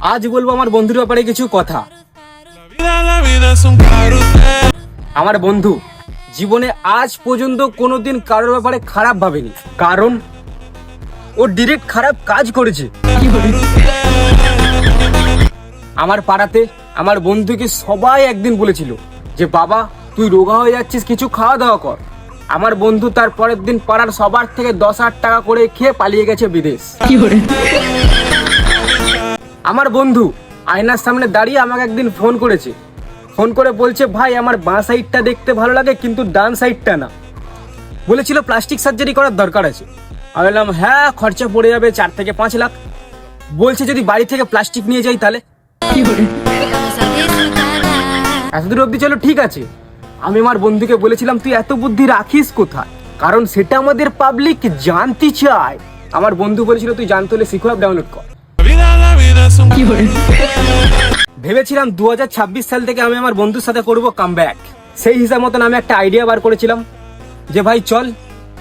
আজ বলবো আমার বন্ধুর ব্যাপারে কিছু কথা। আমার বন্ধু জীবনে আজ পর্যন্ত কোনোদিন কারোর ব্যাপারে খারাপ ভাবেনি, কারণ ও ডিরেক্ট খারাপ কাজ করেছে। আমার পাড়াতে আমার বন্ধুকে সবাই একদিন বলেছিল যে বাবা তুই রোগা হয়ে যাচ্ছিস, কিছু খাওয়া দাওয়া কর। আমার বন্ধু তার পরের দিন পাড়ার সবার থেকে 10,000 টাকা করে খেয়ে পালিয়ে গেছে বিদেশ। আমার বন্ধু আয়নার সামনে দাঁড়িয়ে আমাকে একদিন ফোন করেছে, ফোন করে বলছে ভাই আমার বাঁ সাইডটা দেখতে ভালো লাগে কিন্তু ডান সাইডটা না। বলেছিল প্লাস্টিক সার্জারি করার দরকার আছে। আমি বললাম হ্যাঁ খরচা পড়ে যাবে 4 থেকে 5 লাখ। বলছে যদি বাড়ি থেকে প্লাস্টিক নিয়ে যাই তাহলে। এতদূর অব্দি চলো ঠিক আছে। আমি আমার বন্ধুকে বলেছিলাম তুই এত বুদ্ধি রাখিস কোথায়, কারণ সেটা আমাদের পাবলিক জানতে চায়। আমার বন্ধু বলেছিল তুই জানতে হলে সিকো অ্যাপ ডাউনলোড কর। ভেবেছিলাম 2026 সাল থেকে আমি আমার বন্ধুর সাথে করব কামব্যাক। সেই হিসাব মতন আমি একটা আইডিয়া বার করেছিলাম যে ভাই চল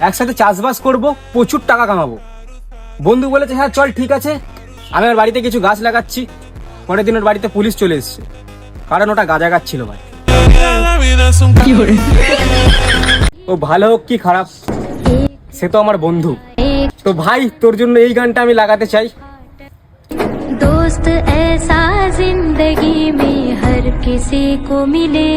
একসাথে চাষবাস করব, প্রচুর টাকা কামাবো। বন্ধু বলেছে হ্যাঁ চল ঠিক আছে। আমি আমার বাড়িতে কিছু গাছ লাগাচ্ছি। পরের দিন ওর বাড়িতে পুলিশ চলে এসেছে, কারণ ওটা গাঁজা গাছ ছিল ভাই। ও ভালো হোক কি খারাপ সে তো আমার বন্ধু। তো ভাই তোর জন্য এই গানটা আমি লাগাতে চাই। दोस्त ऐसा जिंदगी में हर किसी को मिले।